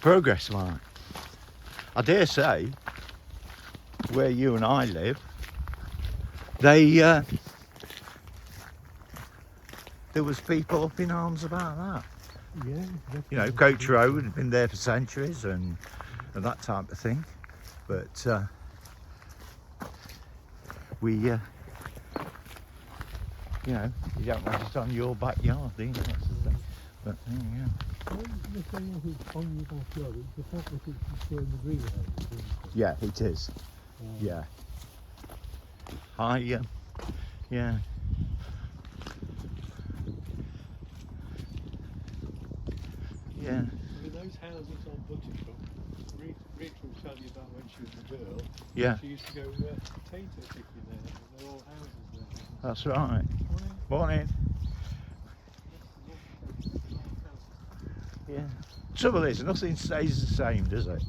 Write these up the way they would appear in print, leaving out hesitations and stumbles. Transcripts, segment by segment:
progress, like. I dare say, where you and I live, there was people up in arms about that. Yeah. You know, Coach Road had been there for centuries and that type of thing. But we, you know, you don't want it on your backyard, do you? That's the thing. But yeah. Well, the thing is, it's on your backyard. It's the fact that it's destroying the greenhouse, isn't it? Yeah, it is. Yeah. Yeah. I Yeah. mean, those houses on Buttercup, Rita will tell you about when she was a girl. Yeah. She used to go potato picking there, and they're all houses there. That's right. Morning. Yeah. Trouble is, nothing stays the same, does it?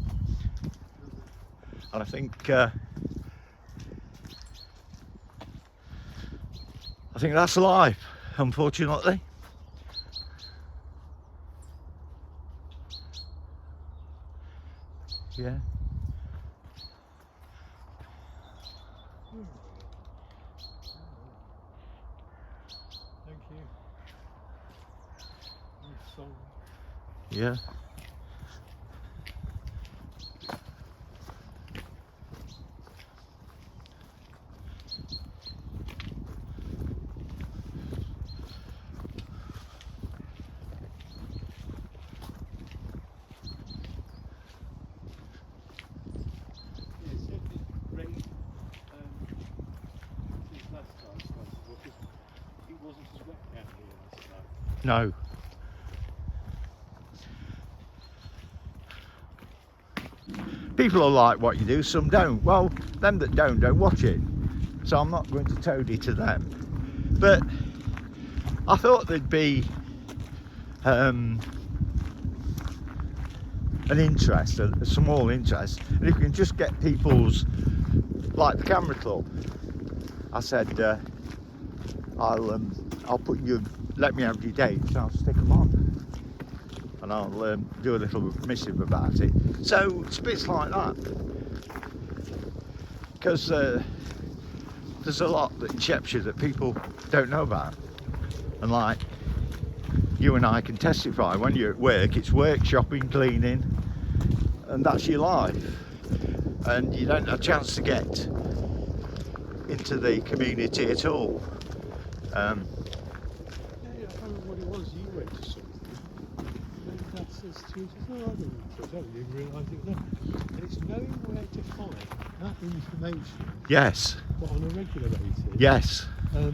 And I think that's life, unfortunately. Yeah. Thank you. Nice song. Yeah. No. People will like what you do, some don't. Well, them that don't watch it. So I'm not going to toady to them. But I thought there'd be an interest, a small interest. And if you can just get people's, like the camera club, I said, I'll put you, let me have your dates, I'll stick them on. And I'll do a little missive about it. So it's bits like that, because there's a lot that in Shepshire that people don't know about, and like you and I can testify, when you're at work, it's work, shopping, cleaning, and that's your life, and you don't have a chance to get into the community at all. Yeah, I can't remember what it was. You went to something. That's true. I don't even realise it was there. And it's knowing where to find that information. Yes. But on a regular basis. Yes. The other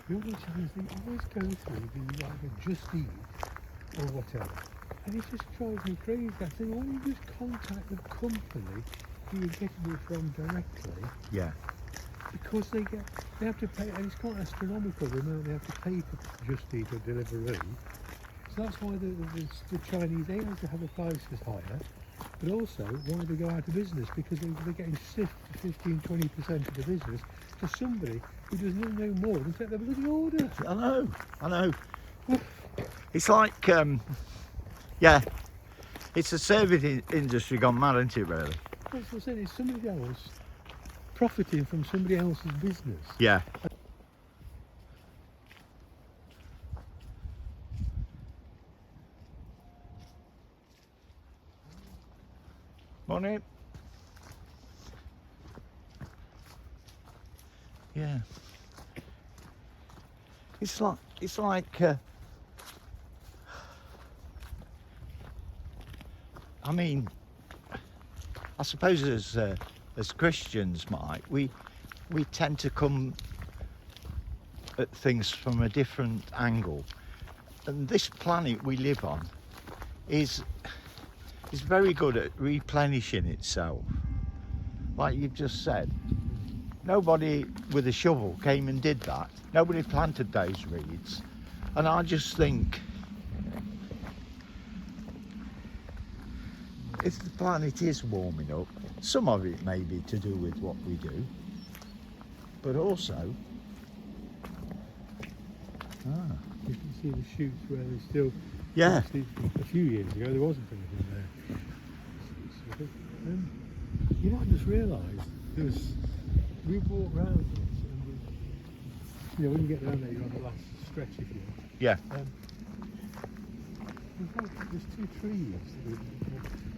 challenge, they always go through the like a Just Eat or whatever. And it just drives me crazy. I think, why don't you just contact the company who you're getting it from directly? Yeah. Because they have to pay, and it's quite astronomical the amount they have to pay for Just Eat or Deliveroo. So that's why the Chinese, they have to have the prices higher, but also why they go out of business, because they're getting 15-20% of the business to somebody who does not know more than take their bloody order. I know. It's like, yeah, it's a service industry gone mad, isn't it, really? That's what I said, it's somebody else profiting from somebody else's business. Yeah. Morning. Yeah. It's like I mean, I suppose as Christians, Mike, we tend to come at things from a different angle, and this planet we live on is very good at replenishing itself. Like you've just said, nobody with a shovel came and did that. Nobody planted those reeds, and I just think if the planet is warming up, some of it may be to do with what we do, but also You can see the shoots where there's still, yeah, a few years ago there wasn't anything there. You know, I just realised we walked round this, and you know, when you get round there, you're on the last stretch, if you will. Yeah. There's two trees.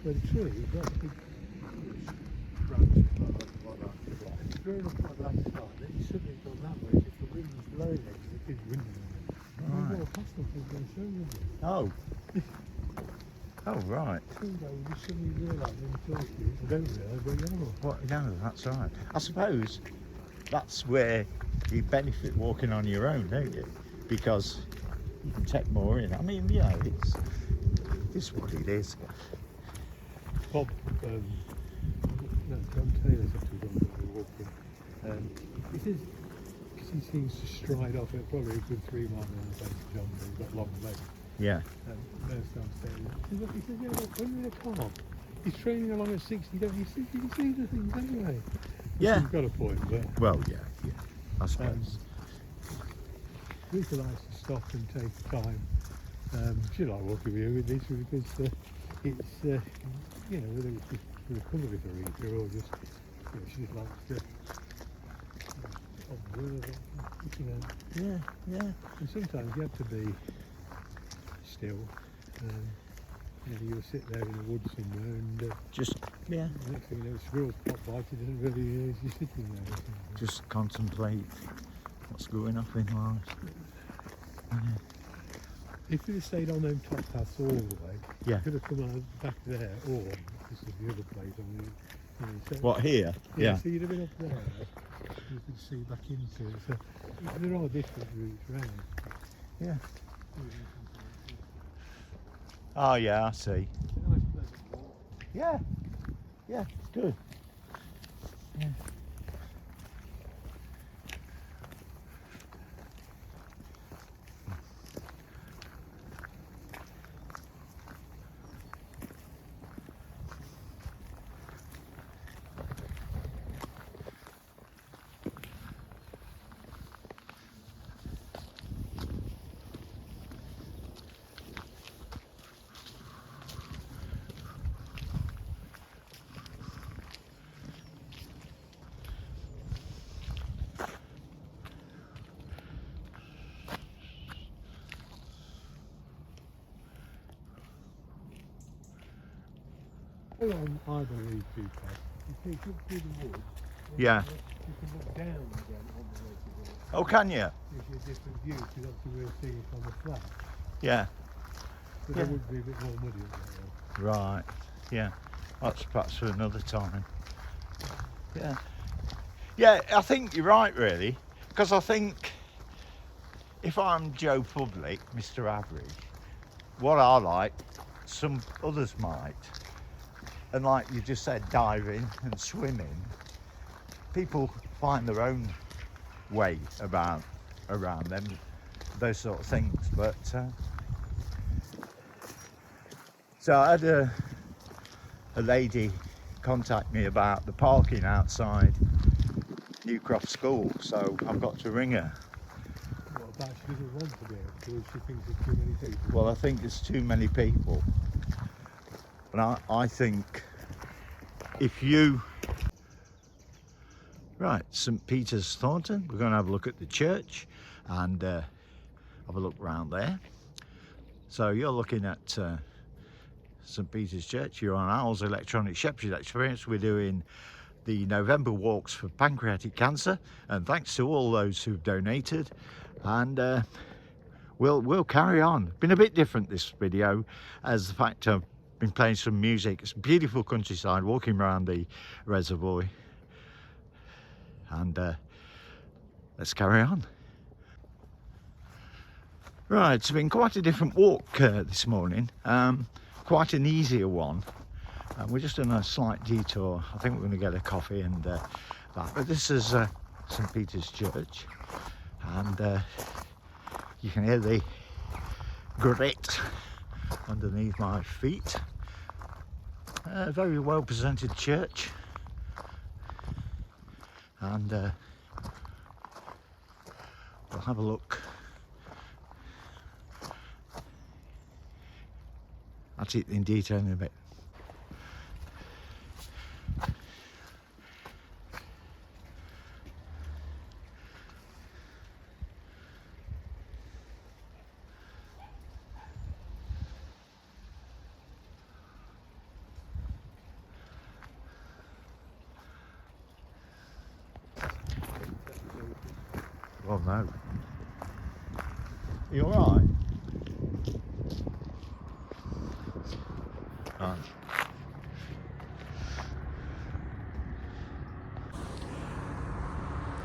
Where the tree is like a big branch like that. And it's grown up like that side. Then you suddenly gone that way. If the wind was blowing it, because it is windy. And we walked past them, so I was going to show you. Oh. Oh, right. You just suddenly realise when you talk to you, I don't realise where you are. What? No, that's right. I suppose that's where you benefit walking on your own, don't you? Because you can take more in. I mean, you know, it's what it is. Bob, no, John Taylor's actually gone when we were walking. He says, because he seems to stride off at probably a good 3 mile an hour pace, John, but he's got long legs. Yeah. First time staying. He says, yeah, look, when you're in a car, he's training along at 60, don't you? You can see the things anyway. Yeah. He's got a point there. Well, yeah, I suppose. We used to like to stop and take time. She like walking with you with this because it's, you know, whether it's just for the colour of the reader or just, you know, she just likes to observe it, you know. Yeah. And sometimes you have to be still. You know, you'll sit there in the woods somewhere and Just, yeah. the next thing you know, squirrels pop by, you didn't really, you're sitting there. Just contemplate what's going on in life. Yeah. If you'd have stayed on them top paths all the way, Yeah. you could have come out back there, or this is the other place. I mean, you know, so, What, here? Yeah. So you'd have been up there. You could see back into it. So there are different routes round. Yeah. Oh, yeah, I see. It's a nice pleasant walk. Yeah. Yeah, good. Yeah. On either of these two paths, you take up through the woods. Yeah. You can look down again on the way to the Oh, can you? gives you a different view because obviously we're seeing it on the flat. Yeah. But Yeah. there would be a bit more muddy up there. Right. Yeah. That's perhaps for another time. Yeah. Yeah, I think you're right, really. Because I think if I'm Joe Public, Mr. Average, what I like, some others might. And like you just said, diving and swimming, people find their own way around them, those sort of things. But so I had a lady contact me about the parking outside Newcroft School, so I've got to ring her. What about she doesn't want to be able to, or she thinks there's too many people? Well, I think there's too many people. And I think if you... Right, St. Peter's, Thornton. We're going to have a look at the church and have a look round there. So you're looking at St. Peter's Church. You're on Owl's Electronic Shepherd's Experience. We're doing the November walks for pancreatic cancer, and thanks to all those who've donated. And we'll carry on. Been a bit different this video, as the fact I've been playing some music. It's beautiful countryside, walking around the reservoir, and let's carry on. Right, it's been quite a different walk this morning, quite an easier one. We're just on a slight detour. I think we're going to get a coffee and that. But this is St. Peter's Church, and you can hear the grit underneath my feet. A very well presented church, and we'll have a look at it in detail in a bit. Oh no. You alright? Right.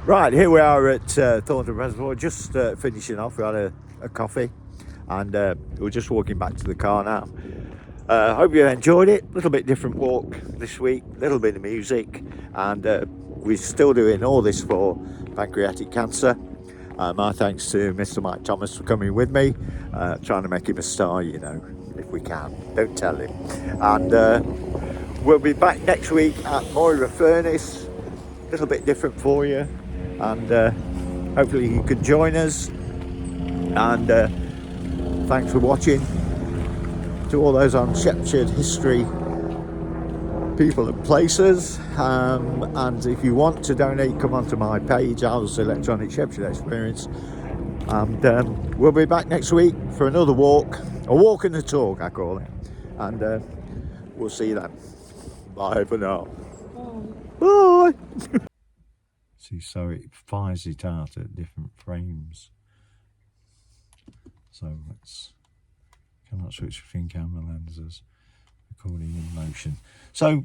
Right, here we are at Thornton Reservoir, just finishing off. We had a coffee and we're just walking back to the car now. Hope you enjoyed it. A little bit different walk this week, a little bit of music, and we're still doing all this for pancreatic cancer. My thanks to Mr. Mike Thomas for coming with me, trying to make him a star, you know, if we can. Don't tell him. And we'll be back next week at Moira Furnace, a little bit different for you, and hopefully you can join us. And thanks for watching. To all those on Shepshire history, people and places, and if you want to donate, come onto my page, Al's Electronic Shepshire Experience, and we'll be back next week for another walk, a walk and a talk I call it, and we'll see you then. Bye for now. Bye. See, so it fires it out at different frames, so let's cannot switch between camera lenses, recording in motion. So